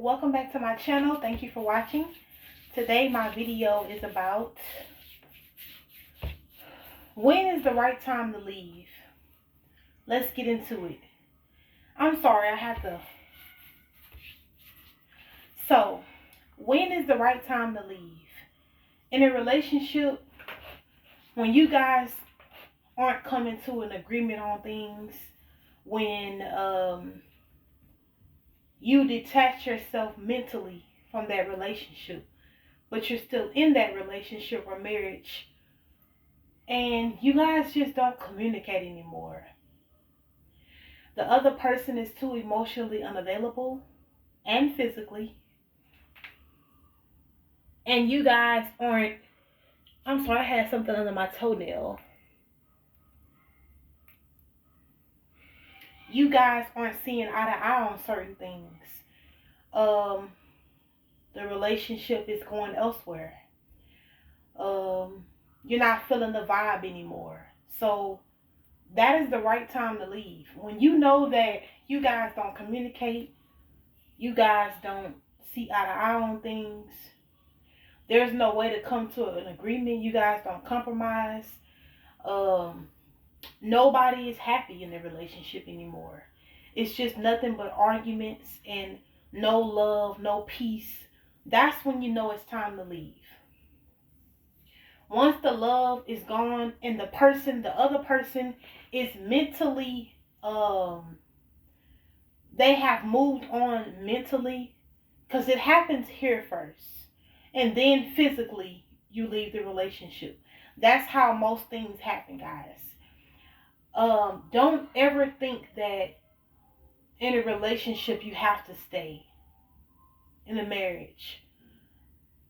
welcome back to my channel. Thank you for watching. Today my video is about when is the right time to leave. Let's get into it. I'm sorry, I had to. So, when is the right time to leave? In a relationship, when you guys aren't coming to an agreement on things, when you detach yourself mentally from that relationship, but you're still in that relationship or marriage, and you guys just don't communicate anymore. The other person is too emotionally unavailable and physically, and you guys aren't. I'm sorry, I had something under my toenail. You guys aren't seeing eye to eye on certain things. The relationship is going elsewhere. You're not feeling the vibe anymore. So that is the right time to leave. When you know that you guys don't communicate, you guys don't see eye to eye on things, there's no way to come to an agreement, you guys don't compromise, nobody is happy in their relationship anymore. It's just nothing but arguments and no love, no peace. That's when you know it's time to leave. Once the love is gone and the other person is mentally, they have moved on mentally, because it happens here first. And then physically, you leave the relationship. That's how most things happen, guys. Don't ever think that in a relationship you have to stay in a marriage.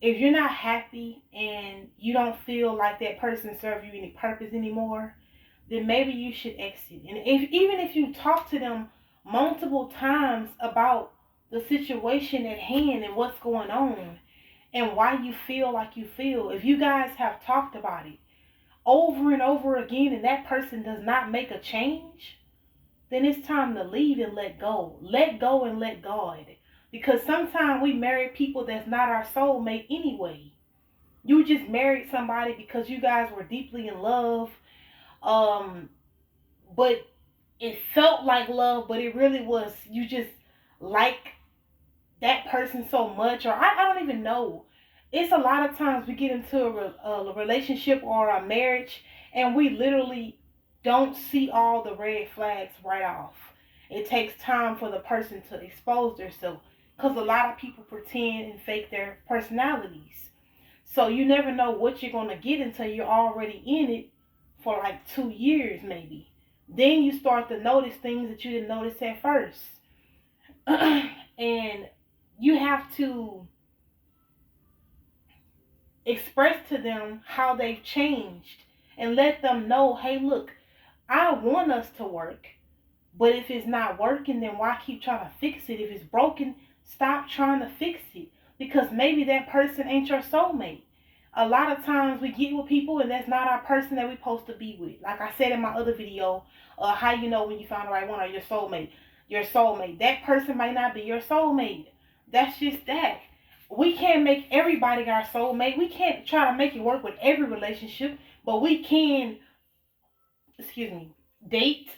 If you're not happy and you don't feel like that person serves you any purpose anymore, then maybe you should exit. And even if you talk to them multiple times about the situation at hand and what's going on and why you feel like you feel, if you guys have talked about it over and over again and that person does not make a change, then it's time to leave and let go. Let go and let God. Because sometimes we marry people that's not our soulmate anyway. You just married somebody because you guys were deeply in love. But it felt like love, but it really was, you just like that person so much. Or I don't even know. It's a lot of times we get into a relationship or a marriage and we literally don't see all the red flags right off. It takes time for the person to expose themselves, because a lot of people pretend and fake their personalities. So you never know what you're going to get until you're already in it for like 2 years maybe. Then you start to notice things that you didn't notice at first. And you have to express to them how they've changed and let them know, hey, look, I want us to work, but if it's not working, then why keep trying to fix it? If it's broken, stop trying to fix it, because maybe that person ain't your soulmate. A lot of times we get with people and that's not our person that we're supposed to be with. Like I said in my other video, how you know when you find the right one or your soulmate. Your soulmate. That person might not be your soulmate. That's just that. We can't make everybody our soulmate. We can't try to make it work with every relationship, but we can, date,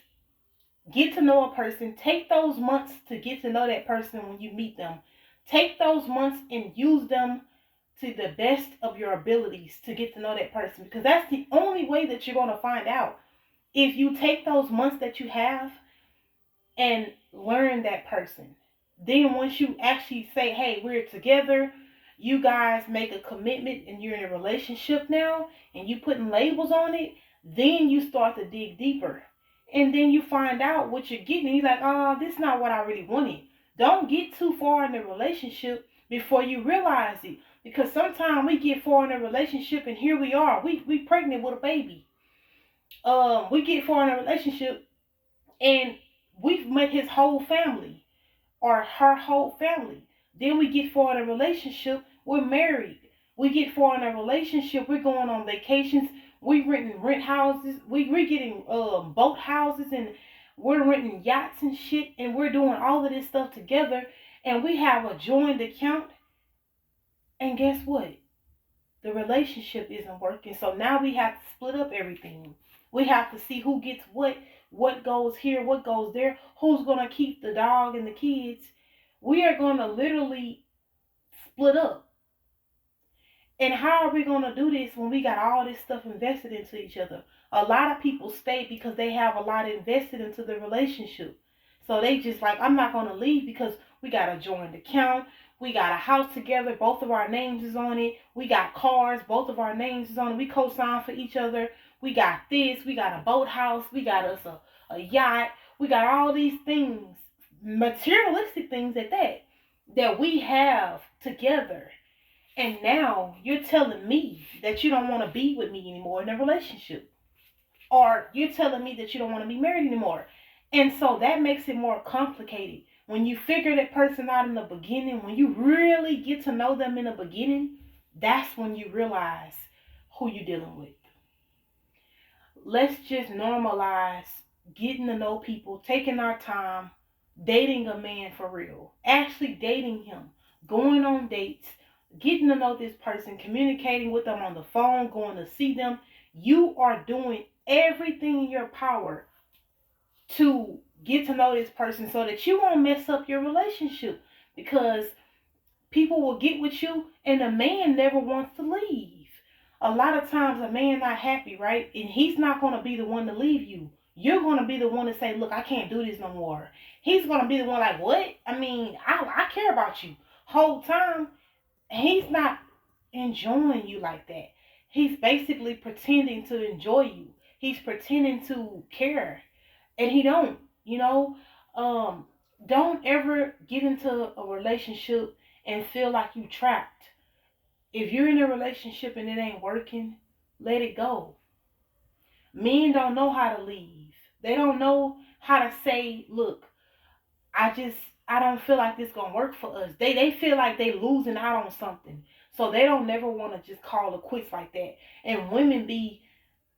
get to know a person. Take those months to get to know that person when you meet them. Take those months and use them to the best of your abilities to get to know that person, because that's the only way that you're going to find out. If you take those months that you have and learn that person, then once you actually say, hey, we're together, you guys make a commitment and you're in a relationship now and you putting labels on it, then you start to dig deeper. And then you find out what you're getting. And you're like, oh, this is not what I really wanted. Don't get too far in the relationship before you realize it. Because sometimes we get far in a relationship and here we are. We pregnant with a baby. We get far in a relationship and we've met his whole family or her whole family. Then we get far in a relationship, we're married. We get far in a relationship, we're going on vacations, we're renting rent houses, we're getting boat houses, and we're renting yachts and shit, and we're doing all of this stuff together. and we have a joint account, and guess what? The relationship isn't working. So now we have to split up everything. We have to see who gets what goes here, what goes there, who's going to keep the dog and the kids. We are going to literally split up. And how are we going to do this when we got all this stuff invested into each other? A lot of people stay because they have a lot invested into the relationship. So they just like, I'm not going to leave because we got a joint account. We got a house together. Both of our names is on it. We got cars. Both of our names is on it. We co-sign for each other. We got this. We got a boathouse. We got us a yacht. We got all these things, materialistic things at that we have together. And now you're telling me that you don't want to be with me anymore in a relationship. Or you're telling me that you don't want to be married anymore. And so that makes it more complicated. When you figure that person out in the beginning, when you really get to know them in the beginning, that's when you realize who you're dealing with. Let's just normalize getting to know people, taking our time, dating a man for real, actually dating him, going on dates, getting to know this person, communicating with them on the phone, going to see them. You are doing everything in your power to get to know this person so that you won't mess up your relationship, because people will get with you and a man never wants to leave. A lot of times a man not happy, right? And he's not going to be the one to leave you. You're going to be the one to say, look, I can't do this no more. He's going to be the one like, what? I mean, I care about you. Whole time, he's not enjoying you like that. He's basically pretending to enjoy you. He's pretending to care. And he don't, you know. Don't ever get into a relationship and feel like you trapped. If you're in a relationship and it ain't working, let it go. Men don't know how to leave. They don't know how to say, look, I just I don't feel like this gonna work for us. They feel like they losing out on something. So they don't never want to just call it quits like that. And women be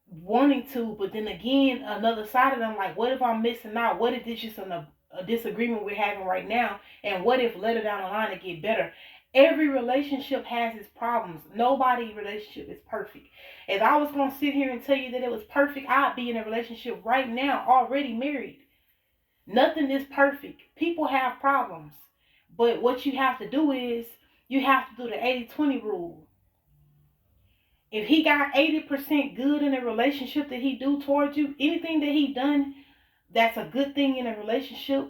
wanting to, but then again, another side of them like, what if I'm missing out? What if this just a disagreement we're having right now? And what if later down the line it get better? Every relationship has its problems. Nobody's relationship is perfect. If I was gonna sit here and tell you that it was perfect, I'd be in a relationship right now, already married. Nothing is perfect. People have problems. But what you have to do is you have to do the 80-20 rule. If he got 80% good in a relationship that he do towards you, anything that he done that's a good thing in a relationship,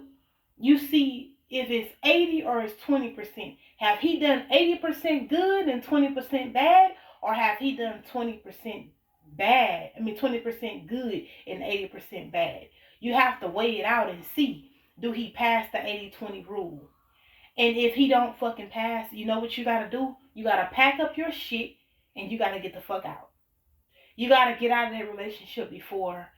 you see if it's 80 or it's 20%. Have he done 80% good and 20% bad, or have he done 20% bad? 20% good and 80% bad. You have to weigh it out and see, do he pass the 80-20 rule? And if he don't fucking pass, you know what you gotta do? You gotta pack up your shit and you gotta get the fuck out. You gotta get out of that relationship before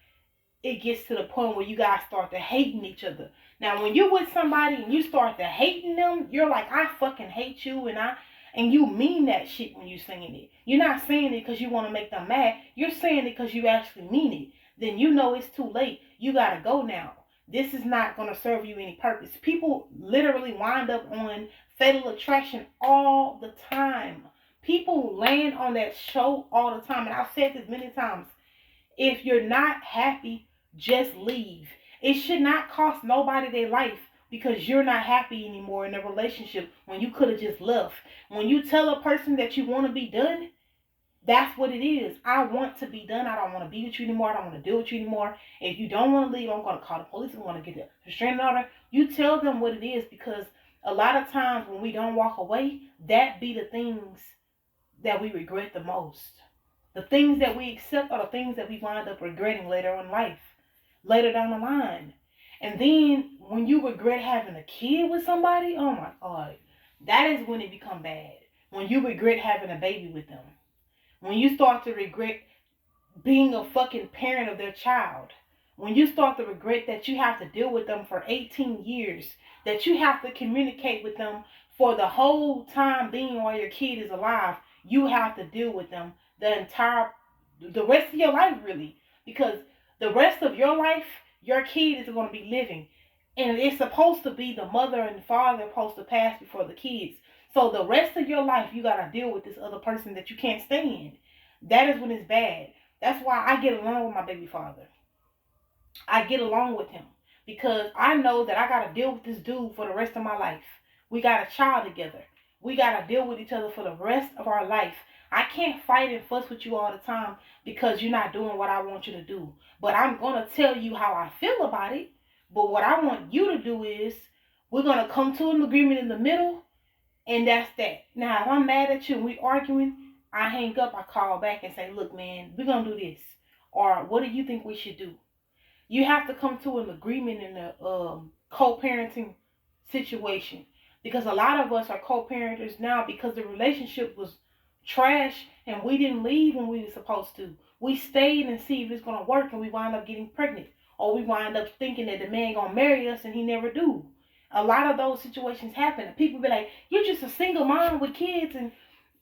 it gets to the point where you guys start to hating each other. Now, when you're with somebody and you start to hating them, you're like, I fucking hate you, and you mean that shit when you're saying it. You're not saying it because you want to make them mad. You're saying it because you actually mean it. Then you know it's too late. You gotta go now. This is not gonna serve you any purpose. People literally wind up on Fatal Attraction all the time. People land on that show all the time, and I've said this many times. If you're not happy, just leave. It should not cost nobody their life because you're not happy anymore in a relationship when you could have just left. When you tell a person that you want to be done, that's what it is. I want to be done. I don't want to be with you anymore. I don't want to deal with you anymore. If you don't want to leave, I'm going to call the police. I'm going to get the restraining order. You tell them what it is, because a lot of times when we don't walk away, that be the things that we regret the most. The things that we accept are the things that we wind up regretting later in life, later down the line. And then when you regret having a kid with somebody, oh my God, that is when it become bad. When you regret having a baby with them. When you start to regret being a fucking parent of their child. When you start to regret that you have to deal with them for 18 years, that you have to communicate with them for the whole time being while your kid is alive, you have to deal with them the rest of your life, really. Because the rest of your life, your kid is going to be living. And it's supposed to be the mother and the father supposed to pass before the kids. So the rest of your life, you gotta deal with this other person that you can't stand. That is when it's bad. That's why I get along with my baby father. I get along with him because I know that I gotta deal with this dude for the rest of my life. We got a child together. We gotta deal with each other for the rest of our life. I can't fight and fuss with you all the time because you're not doing what I want you to do. But I'm gonna tell you how I feel about it. But what I want you to do is we're gonna come to an agreement in the middle, and that's that. Now, if I'm mad at you and we arguing, I hang up, I call back and say, look, man, we're gonna do this. Or what do you think we should do? You have to come to an agreement in a co-parenting situation, because a lot of us are co-parenters now because the relationship was trash and we didn't leave when we were supposed to. We stayed and see if it's gonna work, and we wind up getting pregnant, or we wind up thinking that the man gonna marry us and he never do. A lot of those situations happen. People be like, "You're just a single mom with kids, and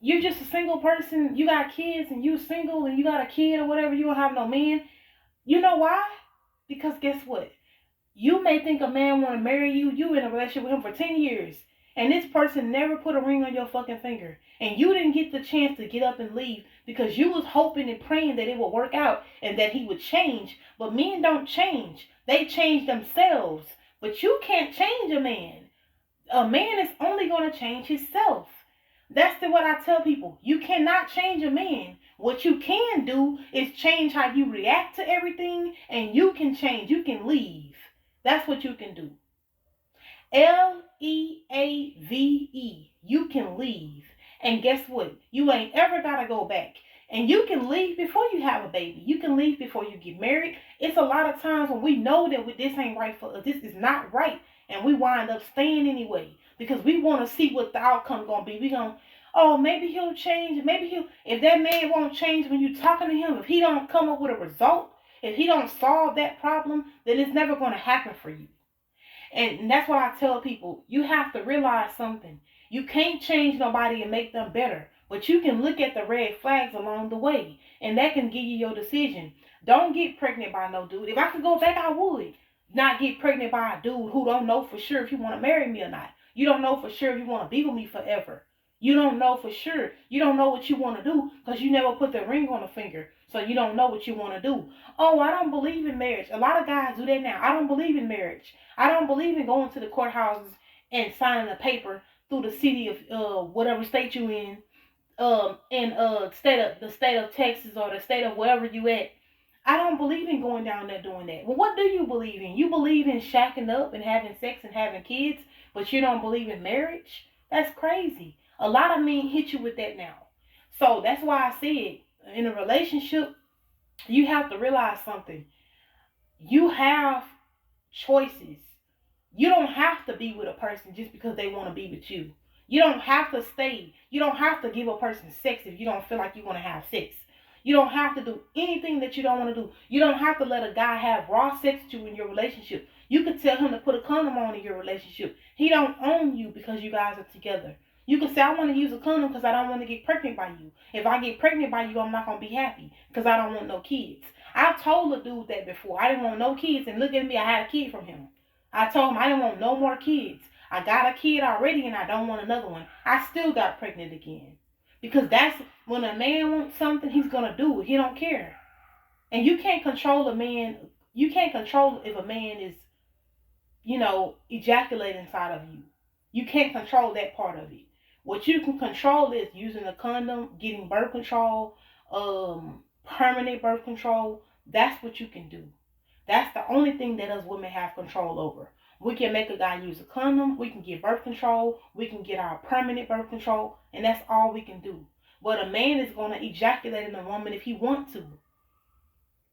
you're just a single person. You got kids, and you're single, and you got a kid or whatever. You don't have no man." You know why? Because guess what? You may think a man want to marry you. You in a relationship with him for 10 years. And this person never put a ring on your fucking finger. And you didn't get the chance to get up and leave because you was hoping and praying that it would work out and that he would change. But men don't change. They change themselves. But you can't change a man. A man is only going to change himself. What I tell people. You cannot change a man. What you can do is change how you react to everything, and you can change. You can leave. That's what you can do. Leave. You can leave. And guess what? You ain't ever got to go back. And you can leave before you have a baby. You can leave before you get married. It's a lot of times when we know that this ain't right for us. This is not right. And we wind up staying anyway. Because we want to see what the outcome going to be. We going to, oh, maybe he'll change. Maybe if that man won't change when you're talking to him, if he don't come up with a result, if he don't solve that problem, then it's never going to happen for you. And that's what I tell people. You have to realize something. You can't change nobody and make them better. But you can look at the red flags along the way. And that can give you your decision. Don't get pregnant by no dude. If I could go back, I would. Not get pregnant by a dude who don't know for sure if you want to marry me or not. You don't know for sure if you want to be with me forever. You don't know for sure. You don't know what you want to do because you never put the ring on the finger. So you don't know what you want to do. Oh, I don't believe in marriage. A lot of guys do that now. I don't believe in marriage. I don't believe in going to the courthouses and signing a paper through the city of whatever state you in the state of Texas or the state of wherever you at. I don't believe in going down there doing that. Well, what do you believe in? You believe in shacking up and having sex and having kids, but you don't believe in marriage? That's crazy. A lot of men hit you with that now. So that's why I said in a relationship, you have to realize something. You have choices. You don't have to be with a person just because they want to be with you. You don't have to stay. You don't have to give a person sex if you don't feel like you want to have sex. You don't have to do anything that you don't want to do. You don't have to let a guy have raw sex with you in your relationship. You could tell him to put a condom on in your relationship. He don't own you because you guys are together. You can say, I want to use a condom because I don't want to get pregnant by you. If I get pregnant by you, I'm not going to be happy because I don't want no kids. I've told a dude that before. I didn't want no kids, and look at me, I had a kid from him. I told him I didn't want no more kids. I got a kid already and I don't want another one. I still got pregnant again. Because that's when a man wants something, he's going to do it. He don't care. And you can't control a man. You can't control if a man is, ejaculating inside of you. You can't control that part of it. What you can control is using a condom, getting birth control, permanent birth control. That's what you can do. That's the only thing that us women have control over. We can make a guy use a condom. We can get birth control. We can get our permanent birth control. And that's all we can do. But a man is going to ejaculate in a woman if he wants to.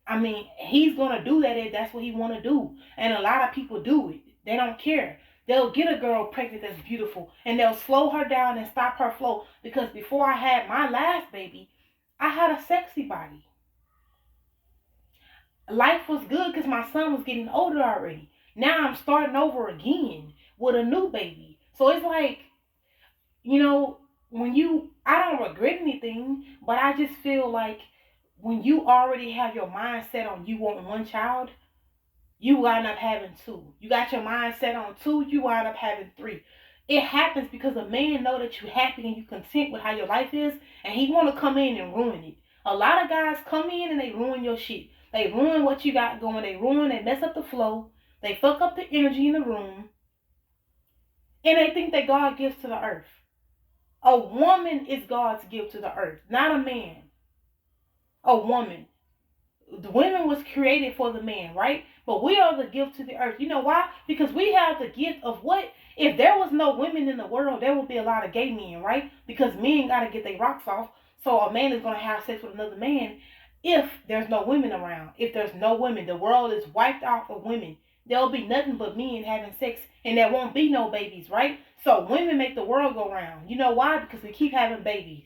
I mean, he's going to do that if that's what he want to do. And a lot of people do it. They don't care. They'll get a girl pregnant that's beautiful. And they'll slow her down and stop her flow. Because before I had my last baby, I had a sexy body. Life was good because my son was getting older already. Now I'm starting over again with a new baby. So it's like, I don't regret anything, but I just feel like when you already have your mindset on you want one child, you wind up having two. You got your mind set on two, you wind up having three. It happens because a man know that you're happy and you content with how your life is, and he want to come in and ruin it. A lot of guys come in and they ruin your shit. They ruin what you got going. They mess up the flow. They fuck up the energy in the room, and they think that God gives to the earth. A woman is God's gift to the earth, not a man. A woman. The women was created for the man, right? But we are the gift to the earth. You know why? Because we have the gift of what? If there was no women in the world, there would be a lot of gay men, right? Because men got to get their rocks off. So a man is going to have sex with another man if there's no women around. If there's no women, the world is wiped out of women. There'll be nothing but men having sex, and there won't be no babies, right? So women make the world go round. You know why? Because we keep having babies.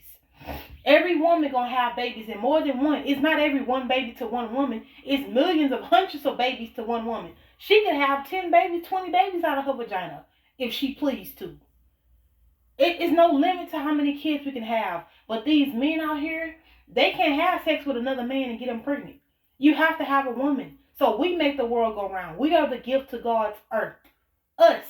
Every woman gonna have babies, and more than one. It's not every one baby to one woman. It's millions of hundreds of babies to one woman. She can have 10 babies, 20 babies out of her vagina if she pleased to. It is no limit to how many kids we can have. But these men out here, they can't have sex with another man and get them pregnant. You have to have a woman. So we make the world go round. We are the gift to God's earth. Us.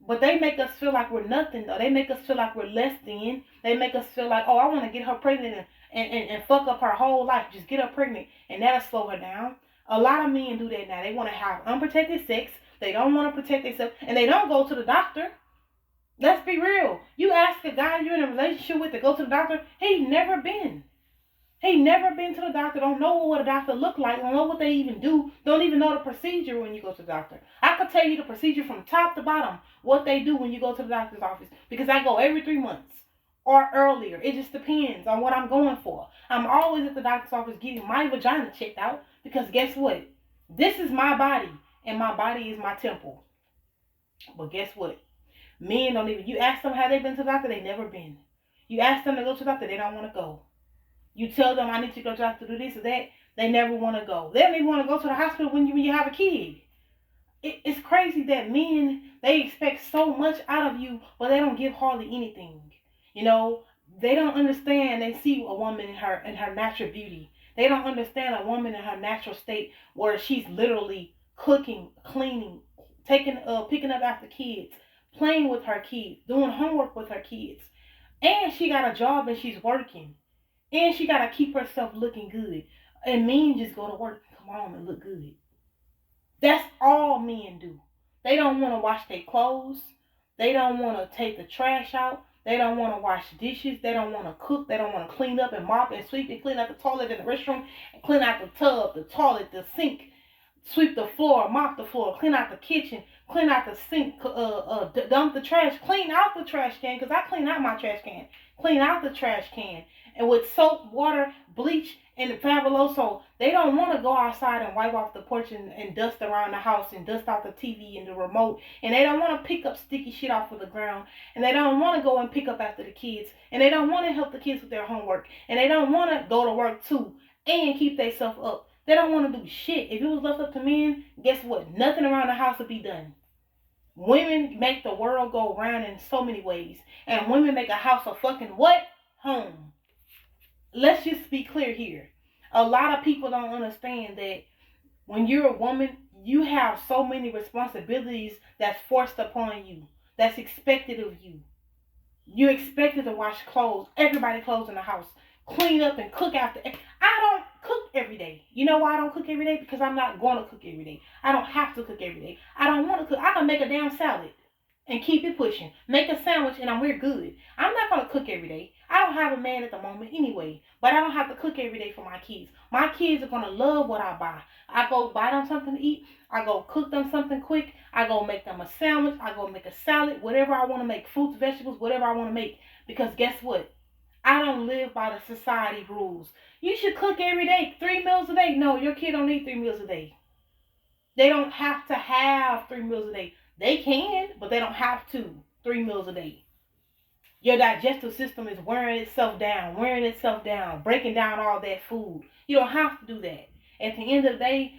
But they make us feel like we're nothing, though. They make us feel like we're less than. They make us feel like, oh, I want to get her pregnant and fuck up her whole life. Just get her pregnant, and that'll slow her down. A lot of men do that now. They want to have unprotected sex. They don't want to protect themselves, and they don't go to the doctor. Let's be real. You ask a guy you're in a relationship with to go to the doctor, he never been. He never been to the doctor, don't know what a doctor look like, don't know what they even do, don't even know the procedure when you go to the doctor. I could tell you the procedure from top to bottom, what they do when you go to the doctor's office, because I go every 3 months or earlier. It just depends on what I'm going for. I'm always at the doctor's office getting my vagina checked out, because guess what? This is my body, and my body is my temple. But guess what? Men don't even, you ask them how they've been to the doctor, they never been. You ask them to go to the doctor, they don't want to go. You tell them, I need you to go to the doctor to do this or that, they never want to go. They don't even want to go to the hospital when you have a kid. It's crazy that men, they expect so much out of you, but they don't give hardly anything. You know, they don't understand. They see a woman in her natural beauty. They don't understand a woman in her natural state where she's literally cooking, cleaning, picking up after kids, playing with her kids, doing homework with her kids. And she got a job and she's working. And she got to keep herself looking good. And men just go to work and come home and look good. That's all men do. They don't want to wash their clothes. They don't want to take the trash out. They don't want to wash dishes. They don't want to cook. They don't want to clean up and mop and sweep and clean out the toilet in the restroom. And clean out the tub, the toilet, the sink. Sweep the floor, mop the floor, clean out the kitchen, clean out the sink, dump the trash, clean out the trash can, because I clean out my trash can. Clean out the trash can. And with soap, water, bleach, and the Fabuloso, they don't want to go outside and wipe off the porch and dust around the house and dust off the TV and the remote. And they don't want to pick up sticky shit off of the ground. And they don't want to go and pick up after the kids. And they don't want to help the kids with their homework. And they don't want to go to work too and keep themselves up. They don't want to do shit. If it was left up to men, guess what? Nothing around the house would be done. Women make the world go round in so many ways. And women make a house a fucking what? Home. Let's just be clear here. A lot of people don't understand that when you're a woman, you have so many responsibilities that's forced upon you. That's expected of you. You're expected to wash clothes. Everybody clothes in the house. Clean up and cook after. I don't cook every day. You know why I don't cook every day? Because I'm not going to cook every day. I don't have to cook every day. I don't want to cook. I can make a damn salad and keep it pushing. Make a sandwich and we're good. I'm not going to cook every day. I don't have a man at the moment anyway. But I don't have to cook every day for my kids. My kids are going to love what I buy. I go buy them something to eat. I go cook them something quick. I go make them a sandwich. I go make a salad. Whatever I want to make. Fruits, vegetables, whatever I want to make. Because guess what? I don't live by the society rules. You should cook every day, 3 meals a day. No, your kid don't need 3 meals a day. They don't have to have 3 meals a day. They can, but they don't have to 3 meals a day. Your digestive system is wearing itself down, breaking down all that food. You don't have to do that. At the end of the day,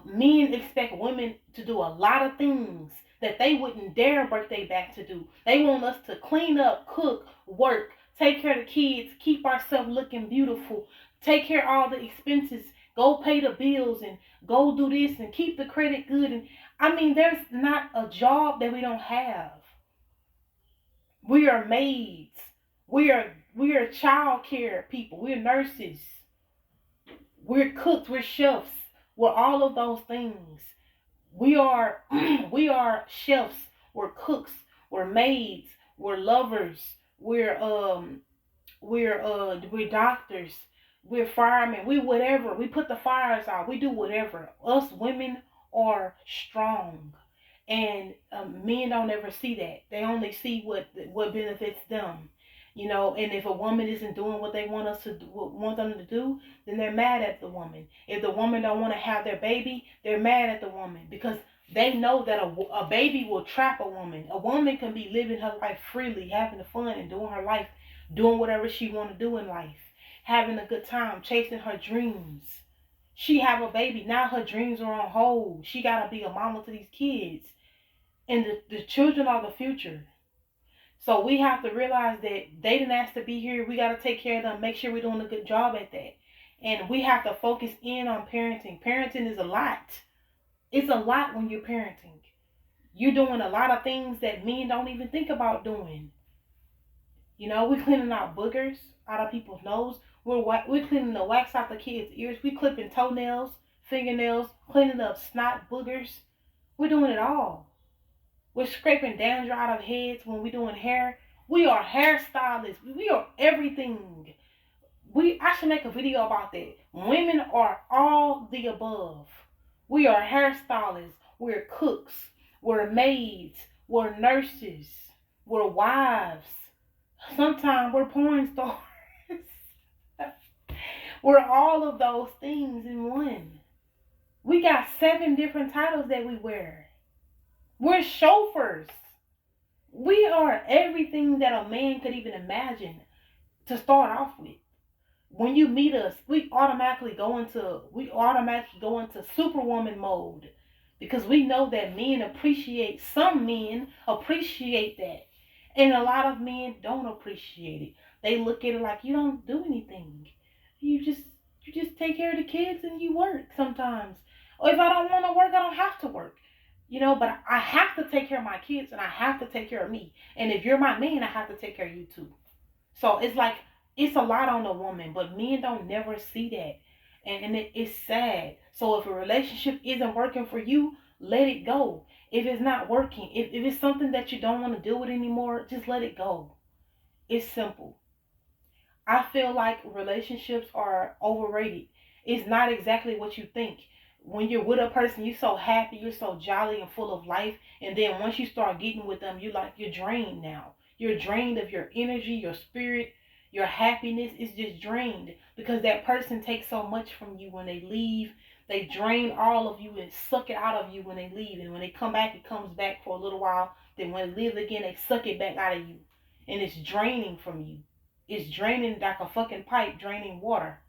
men expect women to do a lot of things that they wouldn't dare break their back to do. They want us to clean up, cook, work, take care of the kids, keep ourselves looking beautiful, take care of all the expenses, go pay the bills and go do this and keep the credit good. And I mean, there's not a job that we don't have. We are maids. We are child care people. We're nurses. We're cooks. We're chefs. We're all of those things. We are we are chefs. We're cooks. We're maids. We're lovers. We're doctors. We're firemen. We whatever. We put the fires out. We do whatever. Us women are strong, and men don't ever see that. They only see what benefits them. And if a woman isn't doing what they want them to do, then they're mad at the woman. If the woman don't want to have their baby, they're mad at the woman because they know that a baby will trap a woman. A woman can be living her life freely, having fun and doing her life, doing whatever she want to do in life, having a good time, chasing her dreams. She have a baby, now her dreams are on hold. She got to be a mama to these kids. And the children are the future. So we have to realize that they didn't ask to be here. We got to take care of them, make sure we're doing a good job at that. And we have to focus in on parenting. Parenting is a lot. It's a lot when you're parenting. You're doing a lot of things that men don't even think about doing. We're cleaning out boogers out of people's nose. We're cleaning the wax out the kids' ears. We're clipping toenails, fingernails, cleaning up snot, boogers. We're doing it all. We're scraping dandruff out of heads when we're doing hair. We are hairstylists. We are everything. I should make a video about that. Women are all the above. We are hairstylists. We're cooks. We're maids. We're nurses. We're wives. Sometimes we're porn stars. We're all of those things in one. We got 7 different titles that we wear. We're chauffeurs. We are everything that a man could even imagine to start off with. When you meet us, we automatically go into superwoman mode because we know that some men appreciate that. And a lot of men don't appreciate it. They look at it like you don't do anything. You just take care of the kids and you work sometimes. Or if I don't want to work, I don't have to work. But I have to take care of my kids and I have to take care of me. And if you're my man, I have to take care of you too. So it's like it's a lot on a woman, but men don't never see that. And it's sad. So if a relationship isn't working for you, let it go. If it's not working, if it's something that you don't want to deal with anymore, just let it go. It's simple. I feel like relationships are overrated. It's not exactly what you think. When you're with a person, you're so happy, you're so jolly and full of life. And then once you start getting with them, you're drained now. You're drained of your energy, your spirit, your happiness is just drained because that person takes so much from you when they leave. They drain all of you and suck it out of you when they leave. And when they come back, it comes back for a little while. Then when they leave again, they suck it back out of you. And it's draining from you. It's draining like a fucking pipe draining water.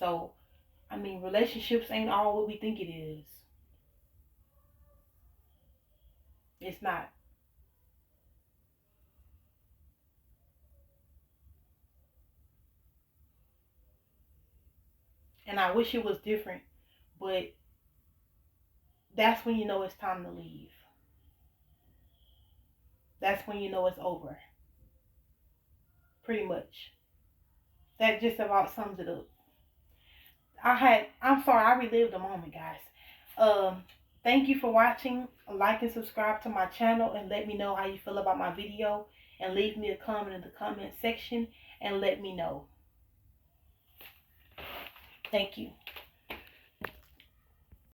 So, relationships ain't all what we think it is. It's not. And I wish it was different, but that's when you know it's time to leave. That's when you know it's over. Pretty much. That just about sums it up. I'm sorry, I relived the moment, guys. Thank you for watching. Like and subscribe to my channel and let me know how you feel about my video. And leave me a comment in the comment section and let me know. Thank you.